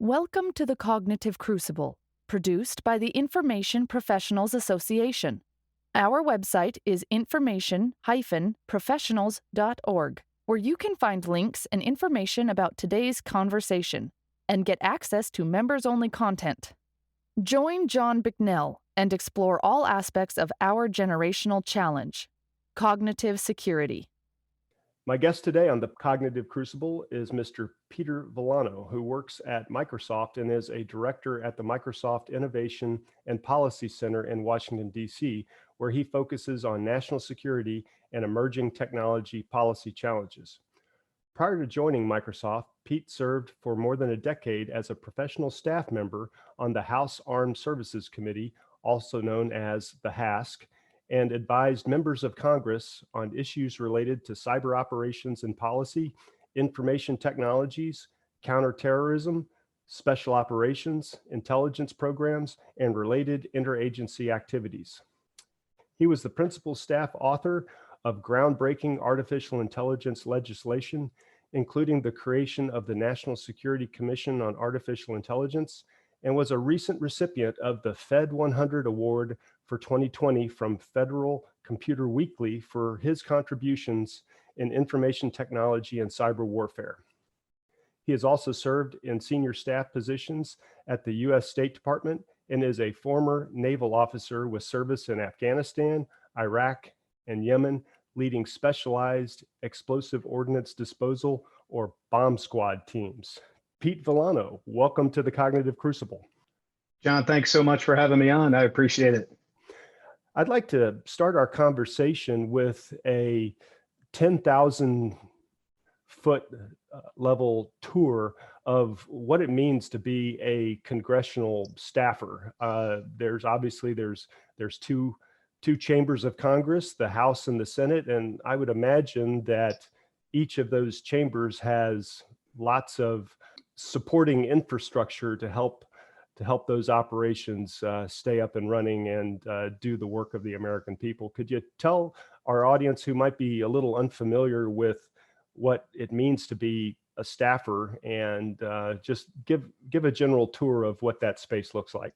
Welcome to the Cognitive Crucible, produced by the Information Professionals Association. Our website is information-professionals.org, where you can find links and information about today's conversation and get access to members-only content. Join John Bicknell and explore all aspects of our generational challenge, cognitive security. My guest today on the Cognitive Crucible is Mr. Peter Villano, who works at Microsoft and is a director at the Microsoft Innovation and Policy Center in Washington, D.C., where he focuses on national security and emerging technology policy challenges. Prior to joining Microsoft, Pete served for more than a decade as a professional staff member on the House Armed Services Committee, also known as the HASC, and advised members of Congress on issues related to cyber operations and policy, information technologies, counterterrorism, special operations, intelligence programs, and related interagency activities. He was the principal staff author of groundbreaking artificial intelligence legislation, including the creation of the National Security Commission on Artificial Intelligence, and was a recent recipient of the Fed 100 Award for 2020 from Federal Computer Weekly for his contributions in information technology and cyber warfare. He has also served in senior staff positions at the U.S. State Department and is a former naval officer with service in Afghanistan, Iraq, and Yemen, leading specialized explosive ordnance disposal or bomb squad teams. Pete Villano, welcome to the Cognitive Crucible. John, thanks so much for having me on. I appreciate it. I'd like to start our conversation with a 10,000 foot level tour of what it means to be a congressional staffer. There's two chambers of Congress, the House and the Senate, and I would imagine that each of those chambers has lots of supporting infrastructure to help those operations stay up and running and do the work of the American people. Could you tell our audience who might be a little unfamiliar with what it means to be a staffer and just give a general tour of what that space looks like?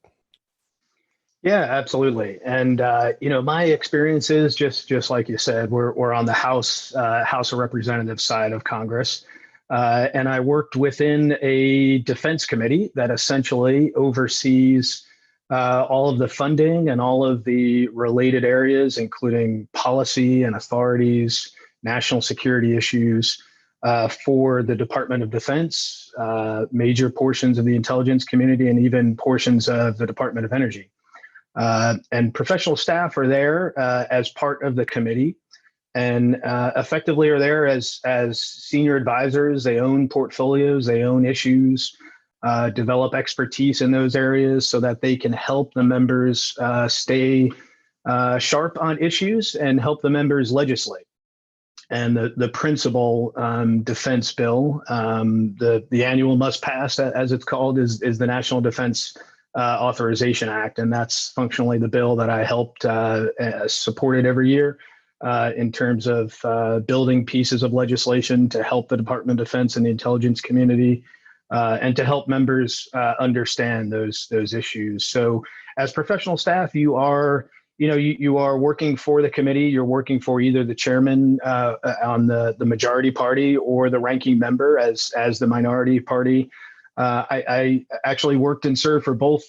Yeah, absolutely. And my experience is just like you said, we're on the House of Representatives side of Congress. And I worked within a defense committee that essentially oversees all of the funding and all of the related areas, including policy and authorities, national security issues for the Department of Defense, major portions of the intelligence community, and even portions of the Department of Energy. And professional staff are there as part of the committee, and effectively are there as senior advisors. They own portfolios, they own issues, develop expertise in those areas so that they can help the members stay sharp on issues and help the members legislate. And the principal defense bill, the annual must pass, as it's called, is the National Defense Authorization Act. And that's functionally the bill that I helped support it every year. In terms of building pieces of legislation to help the Department of Defense and the intelligence community, and to help members understand those issues. So, as professional staff, you are working for the committee. You're working for either the chairman on the majority party or the ranking member as the minority party. I actually worked and served for both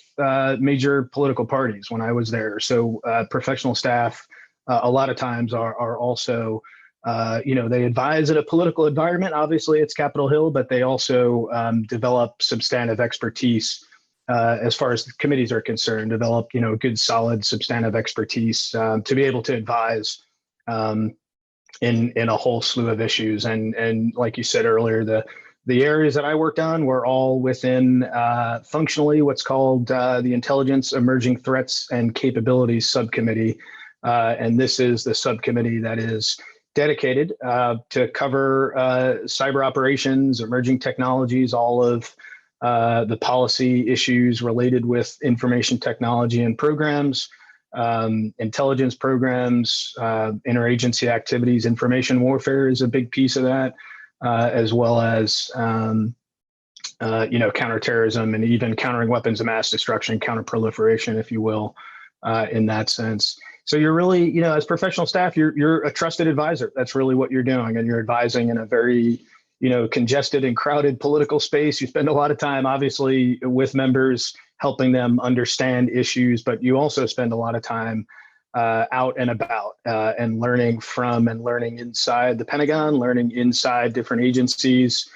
major political parties when I was there. So, professional staff a lot of times are also, they advise in a political environment. Obviously, it's Capitol Hill, but they also develop substantive expertise as far as the committees are concerned, develop, good, solid, substantive expertise to be able to advise in a whole slew of issues. And like you said earlier, the areas that I worked on were all within functionally what's called the Intelligence, Emerging Threats, and Capabilities Subcommittee. And this is the subcommittee that is dedicated to cover cyber operations, emerging technologies, all of the policy issues related with information technology and programs, intelligence programs, interagency activities. Information warfare is a big piece of that, as well as counterterrorism and even countering weapons of mass destruction, counterproliferation, if you will, in that sense. So you're really, as professional staff, you're a trusted advisor. That's really what you're doing, and you're advising in a very, congested and crowded political space. You spend a lot of time, obviously, with members, helping them understand issues, but you also spend a lot of time out and about and learning from and learning inside the Pentagon, learning inside different agencies.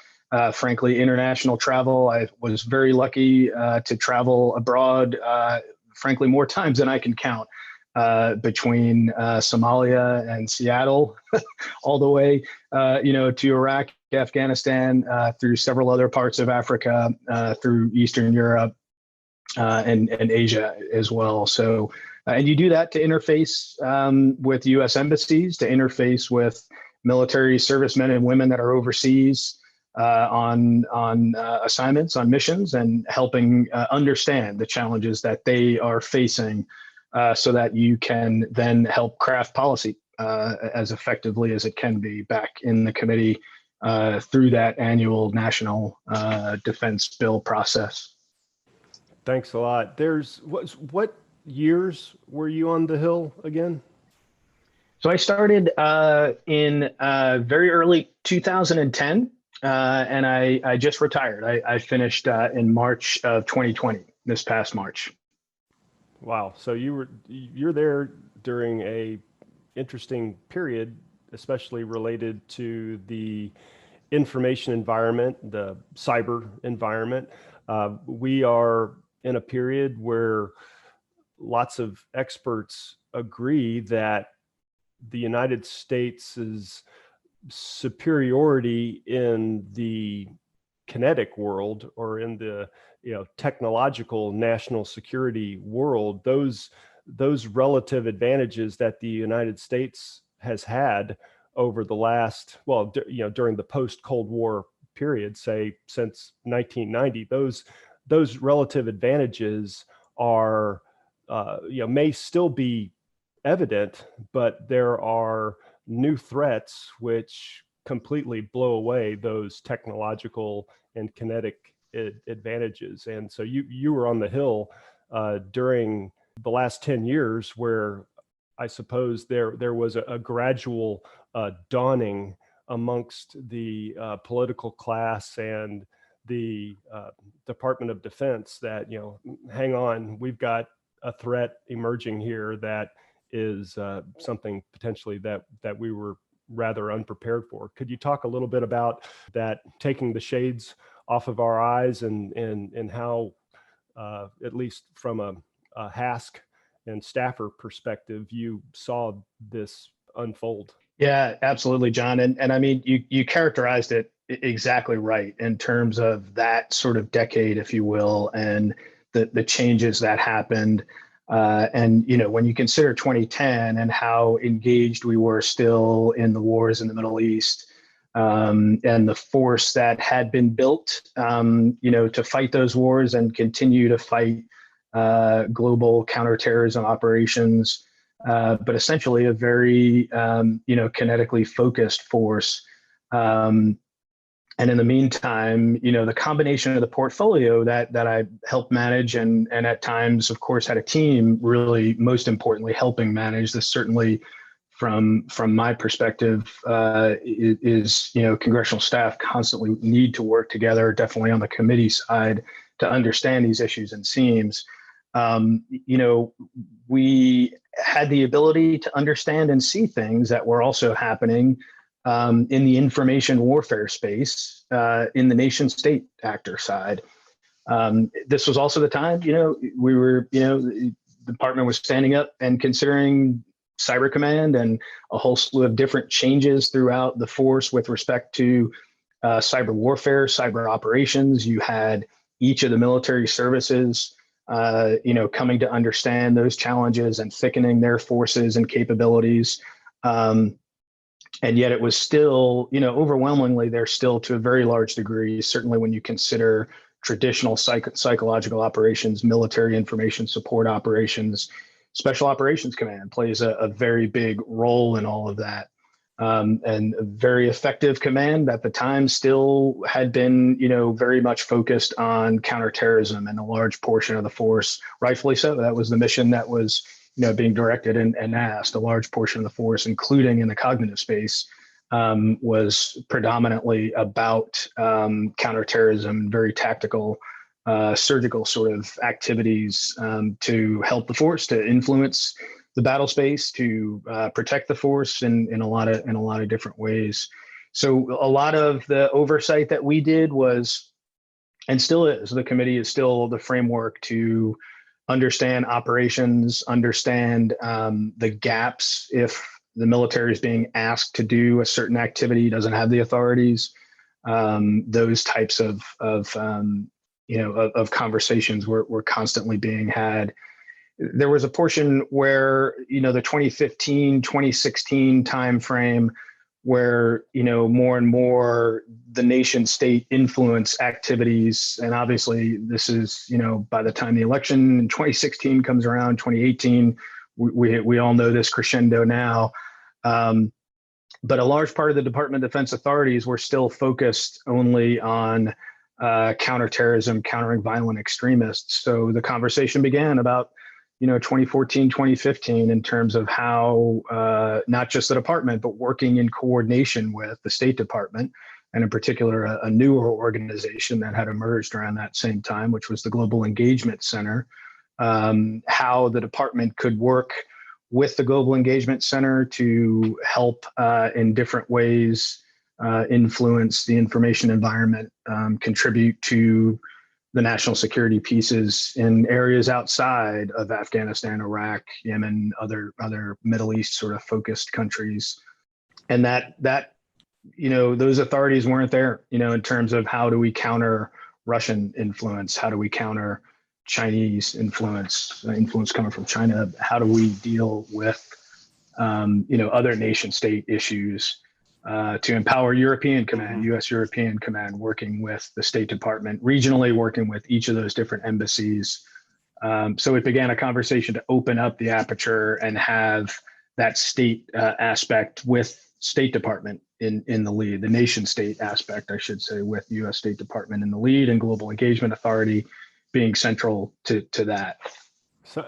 Frankly, international travel. I was very lucky to travel abroad, frankly, more times than I can count, between Somalia and Seattle, all the way, to Iraq, Afghanistan, through several other parts of Africa, through Eastern Europe, and Asia as well. So, and you do that to interface with U.S. embassies, to interface with military servicemen and women that are overseas on assignments, on missions, and helping understand the challenges that they are facing, so that you can then help craft policy as effectively as it can be back in the committee through that annual national defense bill process. Thanks a lot. What years were you on the Hill again? So I started in very early 2010, and I just retired. I finished in March of 2020, this past March. Wow. So you're there during a interesting period, especially related to the information environment, the cyber environment. We are in a period where lots of experts agree that the United States' superiority in the kinetic world, or in the technological national security world, those relative advantages that the United States has had over the last, during the post-Cold War period, say since 1990, those relative advantages are may still be evident, but there are new threats which completely blow away those technological and kinetic advantages. And so you were on the Hill during the last 10 years, where I suppose there was a gradual dawning amongst the political class and the Department of Defense that, hang on, we've got a threat emerging here that is something potentially that we were rather unprepared for. Could you talk a little bit about that, taking the shades off of our eyes, and how, at least from a HASC and staffer perspective, you saw this unfold? Yeah, absolutely, John. And I mean, you characterized it exactly right in terms of that sort of decade, if you will, and the changes that happened. And, when you consider 2010 and how engaged we were still in the wars in the Middle East, and the force that had been built, to fight those wars and continue to fight global counterterrorism operations, but essentially a very, kinetically focused force. And in the meantime, the combination of the portfolio that I helped manage, and at times, of course, had a team really, most importantly, helping manage this, certainly from my perspective, is congressional staff constantly need to work together, definitely on the committee side, to understand these issues and seams. We had the ability to understand and see things that were also happening in the information warfare space, in the nation state actor side. This was also the time, we were, the department was standing up and considering cyber command and a whole slew of different changes throughout the force with respect to cyber warfare, cyber operations. You had each of the military services, coming to understand those challenges and thickening their forces and capabilities. And yet it was still, overwhelmingly, they're still, to a very large degree, certainly when you consider traditional psychological operations, military information support operations, Special Operations Command plays a very big role in all of that. and a very effective command at the time still had been, very much focused on counterterrorism, and a large portion of the force, rightfully so. That was the mission that was, being directed and asked. A large portion of the force, including in the cognitive space, was predominantly about counterterrorism, very tactical, surgical sort of activities to help the force, to influence the battle space, to protect the force in a lot of different ways. So a lot of the oversight that we did was, and still is, the committee is still the framework to understand operations, understand the gaps if the military is being asked to do a certain activity, doesn't have the authorities. Those types of conversations were constantly being had. There was a portion where, the 2015, 2016 timeframe where, more and more the nation state influence activities. And obviously this is, by the time the election in 2016 comes around, 2018, we all know this crescendo now. But a large part of the Department of Defense authorities were still focused only on counterterrorism, countering violent extremists. So the conversation began about 2014, 2015, in terms of how not just the department, but working in coordination with the State Department, and in particular, a newer organization that had emerged around that same time, which was the Global Engagement Center, how the department could work with the Global Engagement Center to help in different ways influence the information environment, contribute to the national security pieces in areas outside of Afghanistan, Iraq, Yemen, other Middle East sort of focused countries. And that those authorities weren't there, in terms of how do we counter Russian influence? How do we counter Chinese influence coming from China? How do we deal with, other nation state issues? To empower European Command, U.S. European Command, working with the State Department, regionally working with each of those different embassies. So it began a conversation to open up the aperture and have that state aspect with State Department in the lead, the nation state aspect, I should say, with U.S. State Department in the lead and Global Engagement Authority being central to that. So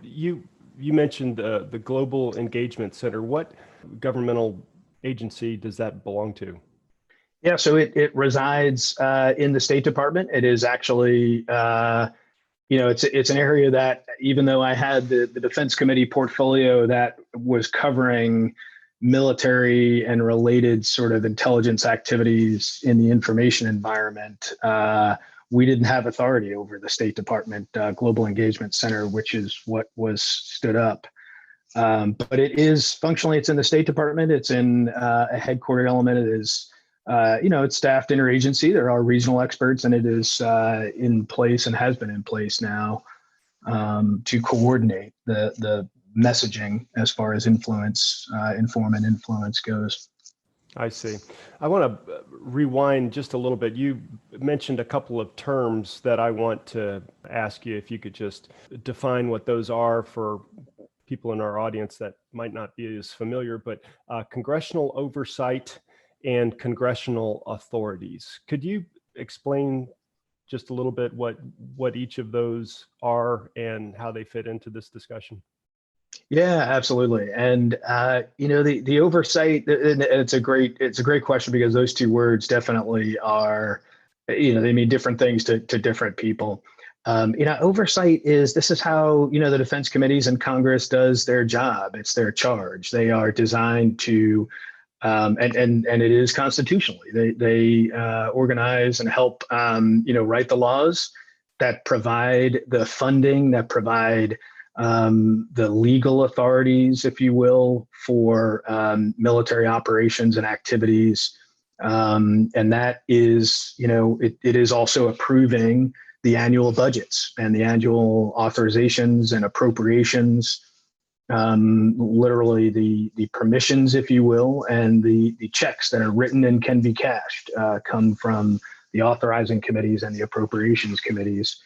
you mentioned the Global Engagement Center. What governmental agency does that belong to? Yeah, so it resides in the State Department. It is actually, it's an area that, even though I had the Defense Committee portfolio that was covering military and related sort of intelligence activities in the information environment, we didn't have authority over the State Department Global Engagement Center, which is what was stood up. But it is functionally, it's in the State Department. It's in a headquartered element. It is, it's staffed interagency. There are regional experts, and it is in place and has been in place now to coordinate the messaging as far as influence, inform and influence goes. I see. I want to rewind just a little bit. You mentioned a couple of terms that I want to ask you if you could just define what those are for people in our audience that might not be as familiar, but congressional oversight and congressional authorities. Could you explain just a little bit what each of those are and how they fit into this discussion? Yeah, absolutely. And the oversight, it's a great question, because those two words definitely are, they mean different things to different people. Oversight this is how, the defense committees in Congress does their job. It's their charge. They are designed to, and it is constitutionally, they organize and help, write the laws that provide the funding, that provide the legal authorities, if you will, for military operations and activities. And that is, it is also approving the annual budgets and the annual authorizations and appropriations, literally the permissions, if you will, and the checks that are written and can be cashed come from the authorizing committees and the appropriations committees.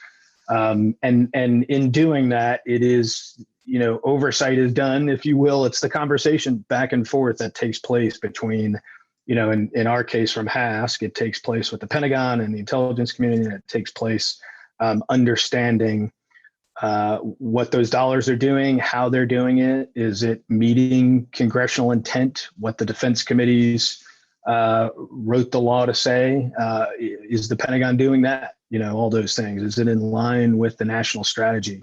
And in doing that, it is, oversight is done, if you will. It's the conversation back and forth that takes place between, in our case from HASC, it takes place with the Pentagon and the intelligence community, and it takes place understanding what those dollars are doing, how they're doing it. Is it meeting congressional intent? What the defense committees wrote the law to say? Is the Pentagon doing that? All those things. Is it in line with the national strategy?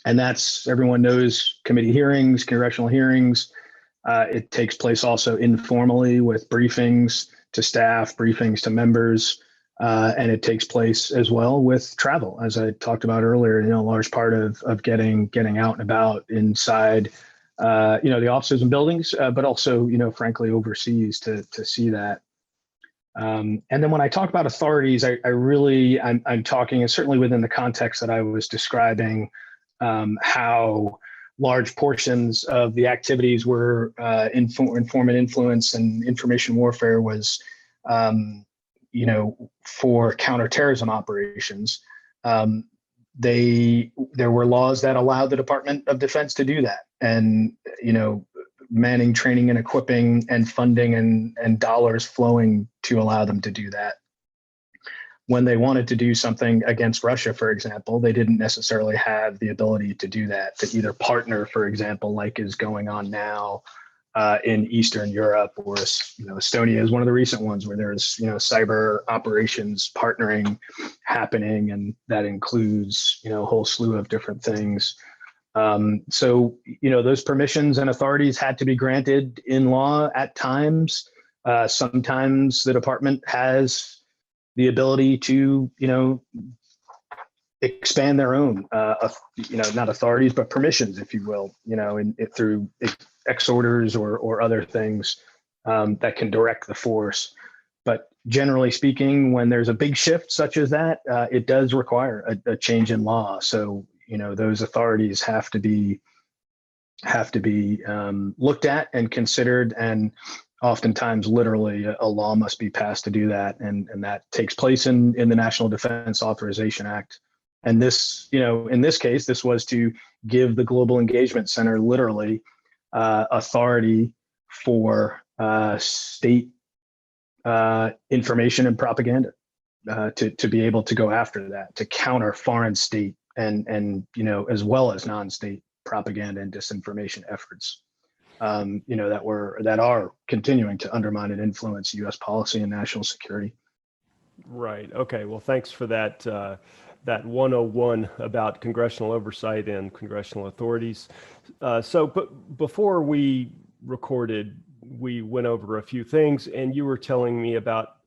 And that's, everyone knows, committee hearings, congressional hearings. It takes place also informally with briefings to staff, briefings to members. And it takes place as well with travel, as I talked about earlier. A large part of getting out and about inside, the offices and buildings, but also, frankly, overseas to see that. And then when I talk about authorities, I'm talking, and certainly within the context that I was describing, how large portions of the activities were informant influence and information warfare was. For counterterrorism operations, there were laws that allowed the Department of Defense to do that, and manning, training, and equipping, and funding, and dollars flowing to allow them to do that. When they wanted to do something against Russia, for example, they didn't necessarily have the ability to do that, to either partner, for example, like is going on now. In Eastern Europe, or Estonia is one of the recent ones where there's cyber operations partnering happening, and that includes a whole slew of different things. So those permissions and authorities had to be granted in law at times. Sometimes the department has the ability to expand their own not authorities but permissions, if you will, through ex orders or other things that can direct the force. But generally speaking, when there's a big shift such as that, it does require a change in law. So those authorities have to be looked at and considered, and oftentimes literally a law must be passed to do that, and that takes place in the National Defense Authorization Act. And this, in this case, this was to give the Global Engagement Center literally authority for state information and propaganda, to be able to go after that, to counter foreign state and as well as non-state propaganda and disinformation efforts, that are continuing to undermine and influence U.S. policy and national security. Right. Okay. Well, thanks for that. That 101 about congressional oversight and congressional authorities. But before we recorded, we went over a few things, and you were telling me about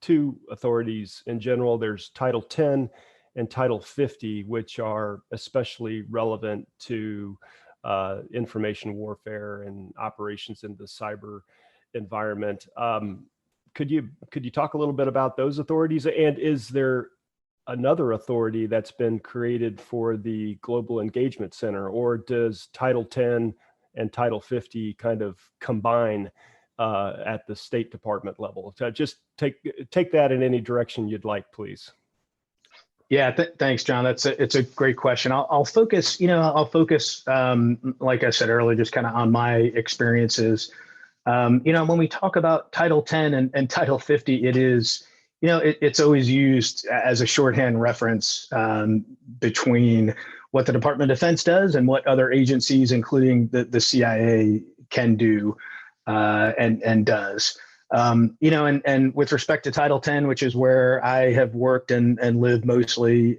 two authorities in general. There's Title 10 and Title 50, which are especially relevant to information warfare and operations in the cyber environment. Could you talk a little bit about those authorities? And is there another authority that's been created for the Global Engagement Center, or does Title 10 and Title 50 kind of combine at the State Department level? So just take that in any direction you'd like, please. Yeah, thanks, John. It's a great question. I'll focus, like I said earlier, just kind of on my experiences. When we talk about Title 10 and Title 50, it is, it's always used as a shorthand reference between what the Department of Defense does and what other agencies, including the CIA, can do and does. And with respect to Title 10, which is where I have worked and lived mostly,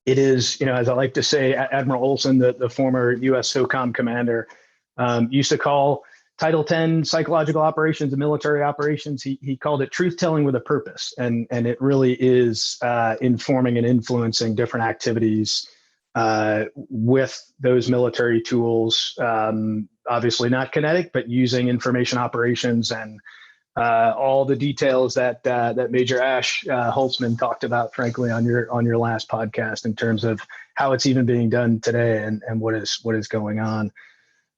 it is, as I like to say, Admiral Olson, the former U.S. SOCOM commander, used to call Title 10 psychological operations and military operations. He called it truth telling with a purpose. And it really is informing and influencing different activities with those military tools, obviously not kinetic, but using information operations and all the details that Major Ash Holtzman talked about, frankly, on your last podcast, in terms of how it's even being done today and what is going on.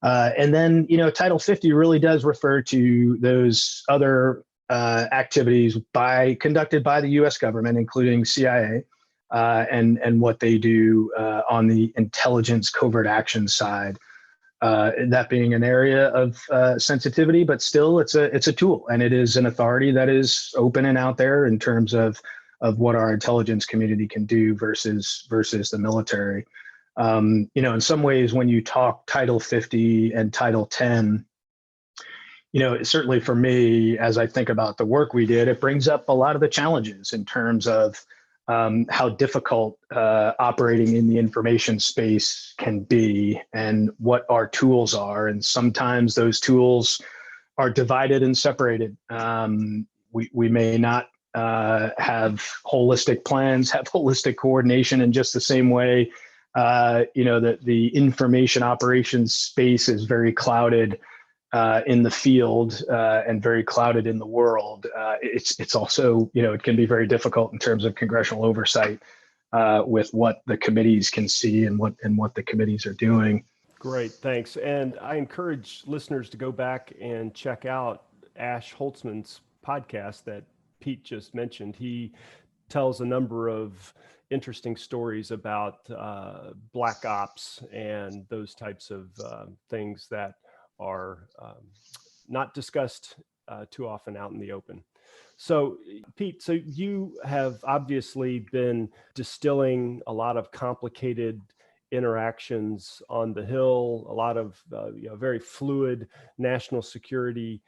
And then, Title 50 really does refer to those other activities conducted by the U.S. government, including CIA, and what they do on the intelligence covert action side. That being an area of sensitivity, but still it's a tool, and it is an authority that is open and out there in terms of what our intelligence community can do versus the military. In some ways, when you talk Title 50 and Title 10, certainly for me, as I think about the work we did, it brings up a lot of the challenges in terms of how difficult operating in the information space can be and what our tools are. And sometimes those tools are divided and separated. We may not have holistic plans, have holistic coordination in just the same way. That the information operations space is very clouded in the field and very clouded in the world. It's also, it can be very difficult in terms of congressional oversight with what the committees can see and what the committees are doing. Great, thanks. And I encourage listeners to go back and check out Ash Holtzman's podcast that Pete just mentioned. He tells a number of interesting stories about black ops and those types of things that are not discussed too often out in the open. So Pete, so you have obviously been distilling a lot of complicated interactions on the Hill, a lot of very fluid national security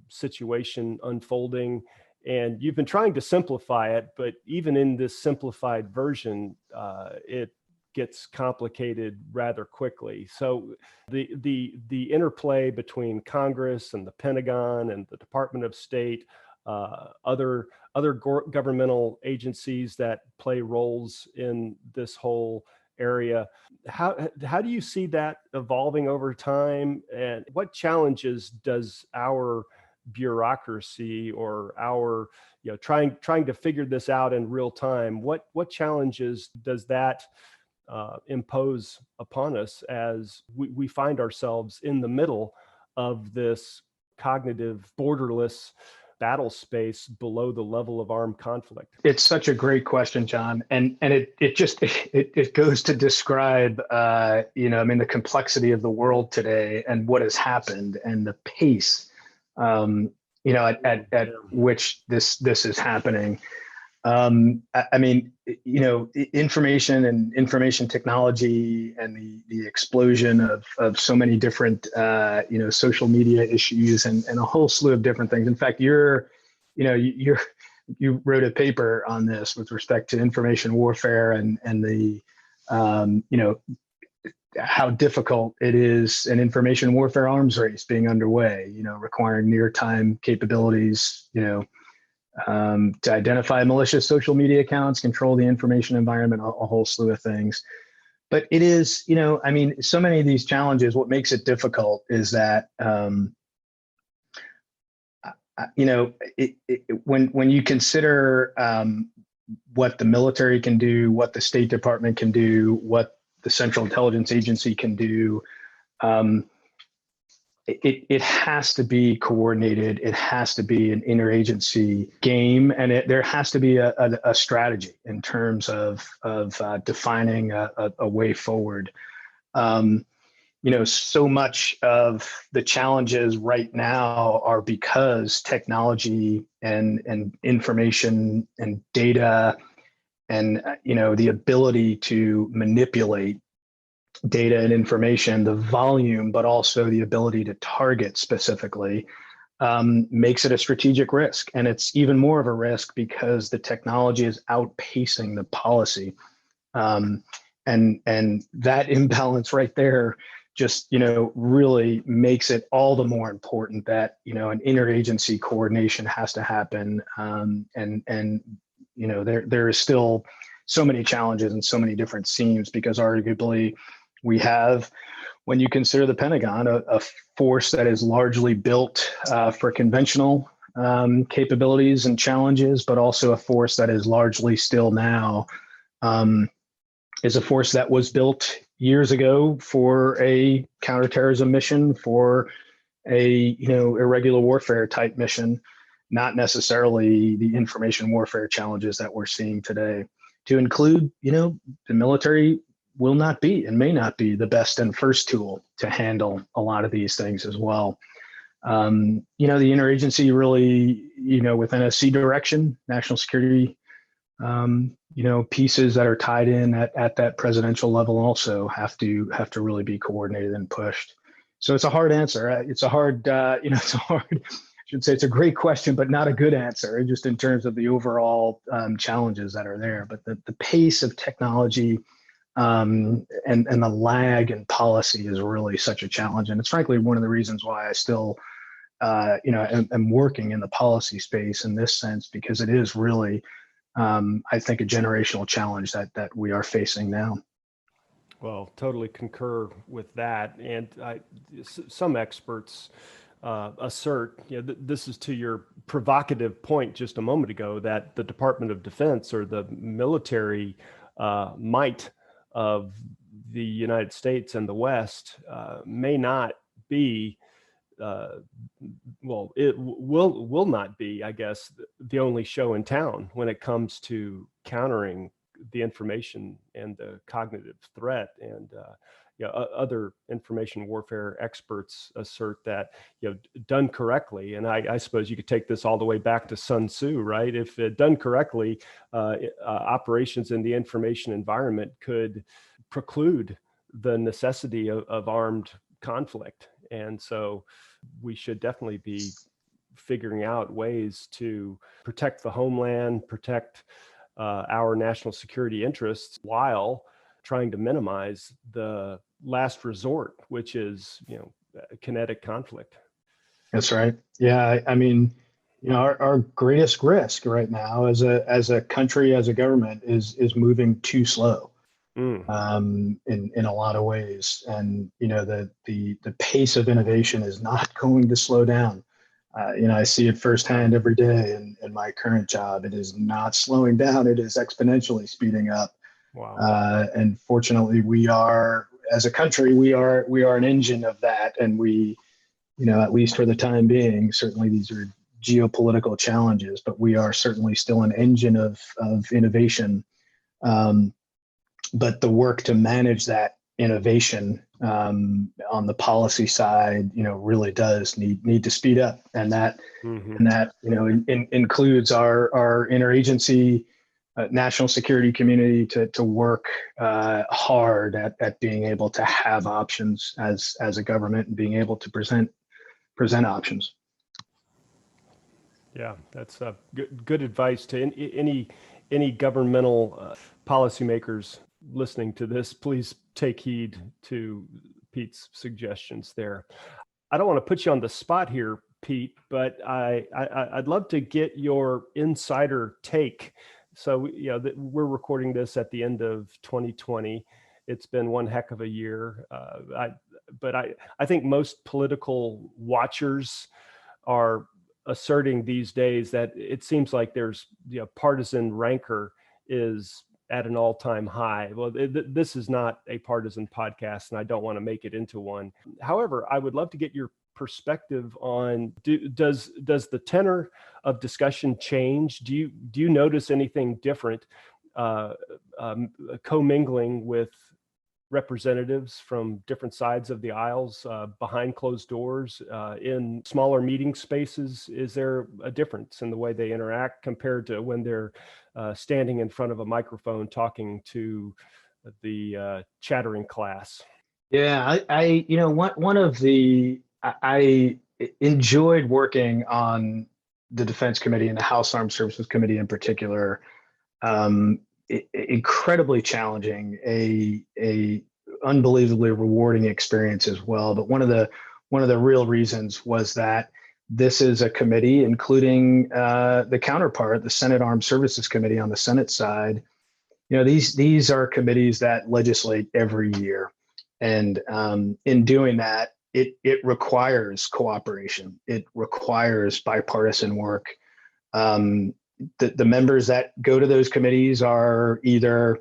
situation unfolding. And you've been trying to simplify it, but even in this simplified version, it gets complicated rather quickly. So the interplay between Congress and the Pentagon and the Department of State, other governmental agencies that play roles in this whole area, how do you see that evolving over time, and what challenges does our bureaucracy or our trying to figure this out in real time, what challenges does that impose upon us as we find ourselves in the middle of this cognitive borderless battle space below the level of armed conflict? It's such a great question, John, and it goes to describe the complexity of the world today and what has happened and the pace at which this is happening. Information and information technology and the explosion of so many different, social media issues and a whole slew of different things. In fact, you wrote a paper on this with respect to information warfare and the, how difficult it is an information warfare arms race being underway, requiring near-time capabilities, to identify malicious social media accounts, control the information environment, a whole slew of things. But it is, so many of these challenges, what makes it difficult is that, when you consider what the military can do, what the State Department can do, what the Central Intelligence Agency can do, it has to be coordinated. It has to be an interagency game, and there has to be a strategy in terms of defining a way forward. So much of the challenges right now are because technology and information and data and the ability to manipulate data and information, the volume, but also the ability to target specifically, makes it a strategic risk. And it's even more of a risk because the technology is outpacing the policy. And that imbalance right there just, really makes it all the more important that, an interagency coordination has to happen. There is still so many challenges and so many different seams because arguably we have, when you consider the Pentagon, a force that is largely built for conventional capabilities and challenges, but also a force that is largely still now is a force that was built years ago for a counterterrorism mission, for a irregular warfare type mission, not necessarily the information warfare challenges that we're seeing today. to include, the military will not be and may not be the best and first tool to handle a lot of these things as well. The interagency really, within a C direction, national security, pieces that are tied in at that presidential level also have to really be coordinated and pushed. So it's a hard answer. It's a hard, it's a hard, I should say it's a great question, but not a good answer, just in terms of the overall challenges that are there. But the pace of technology and the lag in policy is really such a challenge. And it's frankly one of the reasons why I still, am working in the policy space in this sense, because it is really, I think, a generational challenge that we are facing now. Well, totally concur with that. And some experts assert, this is to your provocative point just a moment ago, that the Department of Defense, or the military might of the United States and the West, may not be it will not be, I guess, the only show in town when it comes to countering the information and the cognitive threat. And other information warfare experts assert that, done correctly, and I suppose you could take this all the way back to Sun Tzu, right? If done correctly, operations in the information environment could preclude the necessity of armed conflict. And so we should definitely be figuring out ways to protect the homeland, protect our national security interests, while trying to minimize the last resort, which is, kinetic conflict. That's right. Yeah. I mean, our greatest risk right now as a country, as a government, is moving too slow. In a lot of ways, and the pace of innovation is not going to slow down. I see it firsthand every day in my current job. It is not slowing down; it is exponentially speeding up. Wow. And fortunately, we are, as a country, we are an engine of that, and we, at least for the time being, certainly these are geopolitical challenges, but we are certainly still an engine of innovation. But the work to manage that innovation on the policy side, really does need to speed up, and that includes our interagency national security community to work hard at being able to have options as a government, and being able to present options. Yeah, that's good advice to any governmental policymakers listening to this. Please take heed to Pete's suggestions there. I don't want to put you on the spot here, Pete, but I'd love to get your insider take. So, we're recording this at the end of 2020. It's been one heck of a year. But I think most political watchers are asserting these days that it seems like there's, partisan rancor is at an all-time high. Well, this is not a partisan podcast, and I don't want to make it into one. However, I would love to get your perspective on, does the tenor of discussion change? Do you notice anything different commingling with representatives from different sides of the aisles, behind closed doors, in smaller meeting spaces? Is there a difference in the way they interact compared to when they're standing in front of a microphone talking to the chattering class? Yeah, I enjoyed working on the Defense Committee and the House Armed Services Committee in particular. Incredibly challenging, a unbelievably rewarding experience as well. But one of the real reasons was that this is a committee, including the counterpart, the Senate Armed Services Committee on the Senate side. These are committees that legislate every year, and in doing that, it requires cooperation. It requires bipartisan work. The members that go to those committees are either,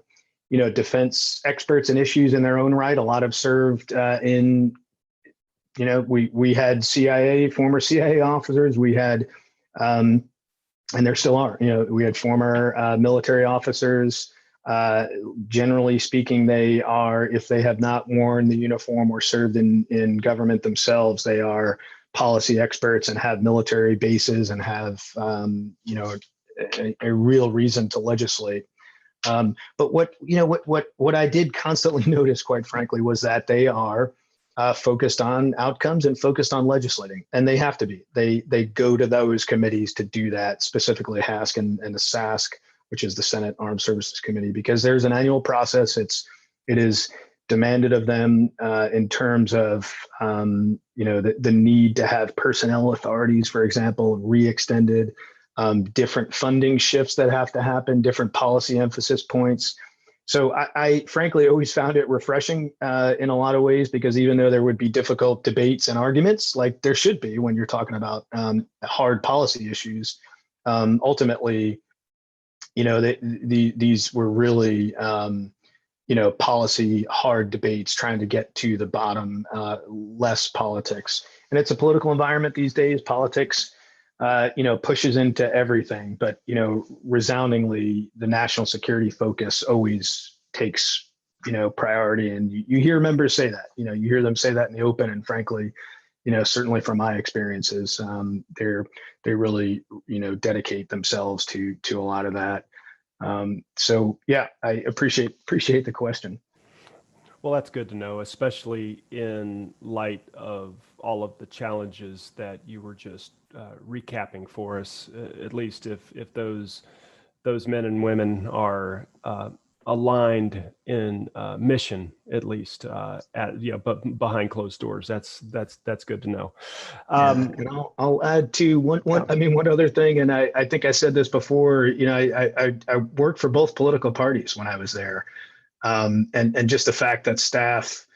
defense experts in issues in their own right. A lot have served in, we had former CIA officers. We had, and there still are, we had former military officers. Generally speaking, they are, if they have not worn the uniform or served in government themselves, they are policy experts and have military bases and have, a real reason to legislate. But what I did constantly notice, quite frankly, was that they are focused on outcomes and focused on legislating, and they have to be. They go to those committees to do that, specifically HASC and the SASC, which is the Senate Armed Services Committee, because there's an annual process. It is demanded of them in terms of the need to have personnel authorities, for example, re-extended, different funding shifts that have to happen, different policy emphasis points. So I frankly always found it refreshing in a lot of ways, because even though there would be difficult debates and arguments, like there should be when you're talking about hard policy issues, ultimately, these were really, policy hard debates trying to get to the bottom, less politics. And it's a political environment these days. Politics, pushes into everything, but, resoundingly, the national security focus always takes, priority. And you hear members say that, you hear them say that in the open. And frankly, certainly from my experiences, they really, dedicate themselves to a lot of that. So yeah, I appreciate the question. Well, that's good to know, especially in light of all of the challenges that you were just recapping for us. At least if those men and women are aligned in mission, at least but behind closed doors. That's good to know. And I'll add to one other thing, and I think I said this before. I worked for both political parties when I was there. And just the fact that staff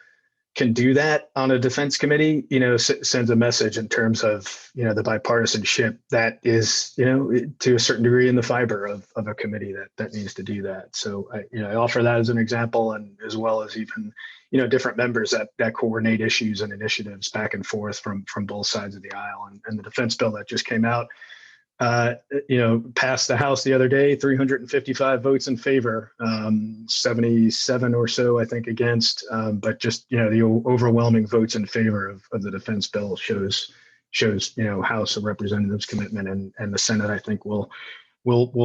can do that on a defense committee, sends a message in terms of, the bipartisanship that is, to a certain degree in the fiber of a committee that needs to do that. So I offer that as an example, and as well as even, different members that coordinate issues and initiatives back and forth from both sides of the aisle. And the defense bill that just came out, passed the House the other day, 355 votes in favor, 77 or so, I think, against. But just, the overwhelming votes in favor of the defense bill shows, House of Representatives commitment, and the Senate, I think, will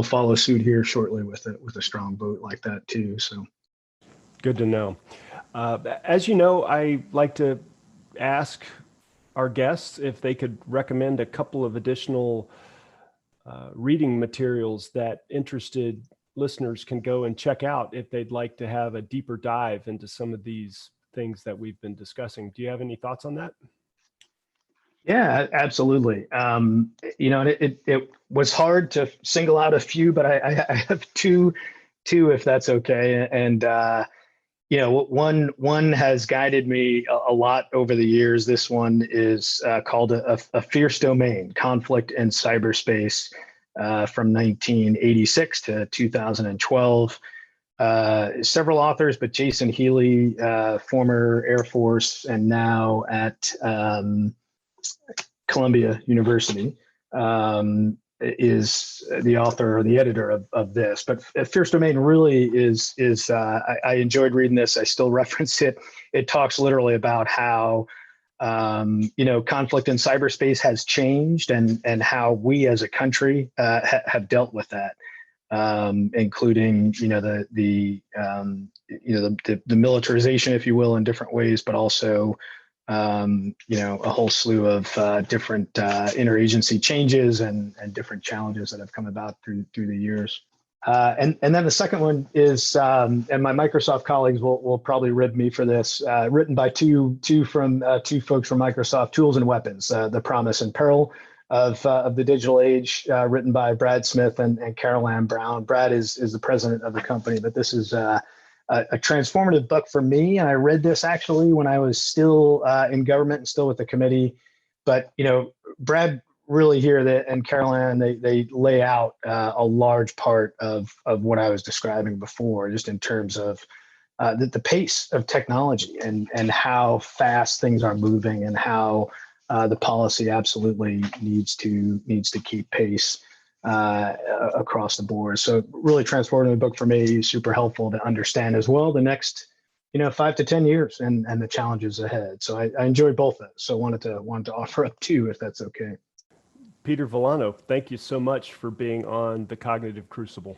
follow suit here shortly with a strong vote like that too. So good to know. As you know, I like to ask our guests if they could recommend a couple of additional reading materials that interested listeners can go and check out if they'd like to have a deeper dive into some of these things that we've been discussing. Do you have any thoughts on that? Yeah, absolutely. It was hard to single out a few, but I have two, if that's okay. And one has guided me a lot over the years. This one is called a Fierce Domain: Conflict in Cyberspace, from 1986 to 2012. Several authors, but Jason Healy, former Air Force and now at Columbia University, is the author or the editor of this. But Fierce Domain really is I enjoyed reading this. I still reference it. It talks literally about how conflict in cyberspace has changed, and how we as a country have dealt with that, including the militarization, if you will, in different ways, but also a whole slew of different interagency changes and different challenges that have come about through the years. And then the second one is, and my Microsoft colleagues will probably rib me for this, written by two folks from Microsoft, Tools and Weapons: The Promise and Peril of the Digital Age, written by Brad Smith and Carol Ann Brown. Brad is the president of the company, but this is a transformative book for me. And I read this actually when I was still in government and still with the committee. But Brad really here, and Carol Ann, they lay out a large part of what I was describing before, just in terms of the pace of technology and how fast things are moving, and how the policy absolutely needs to keep pace. across the board. So really transformative book for me, super helpful to understand as well the next 5 to 10 years and the challenges ahead. So I enjoyed both of those. So wanted to offer up two, if that's okay. Peter Villano, thank you so much for being on the Cognitive Crucible.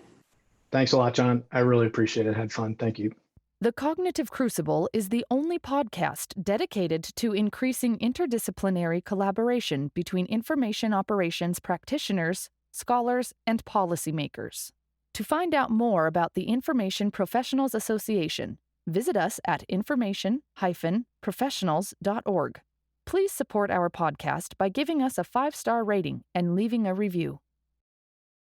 Thanks a lot, John. I really appreciate it. Had fun. Thank you. The Cognitive Crucible is the only podcast dedicated to increasing interdisciplinary collaboration between information operations practitioners, scholars, and policymakers. To find out more about the Information Professionals Association, visit us at information-professionals.org. Please support our podcast by giving us a 5-star rating and leaving a review.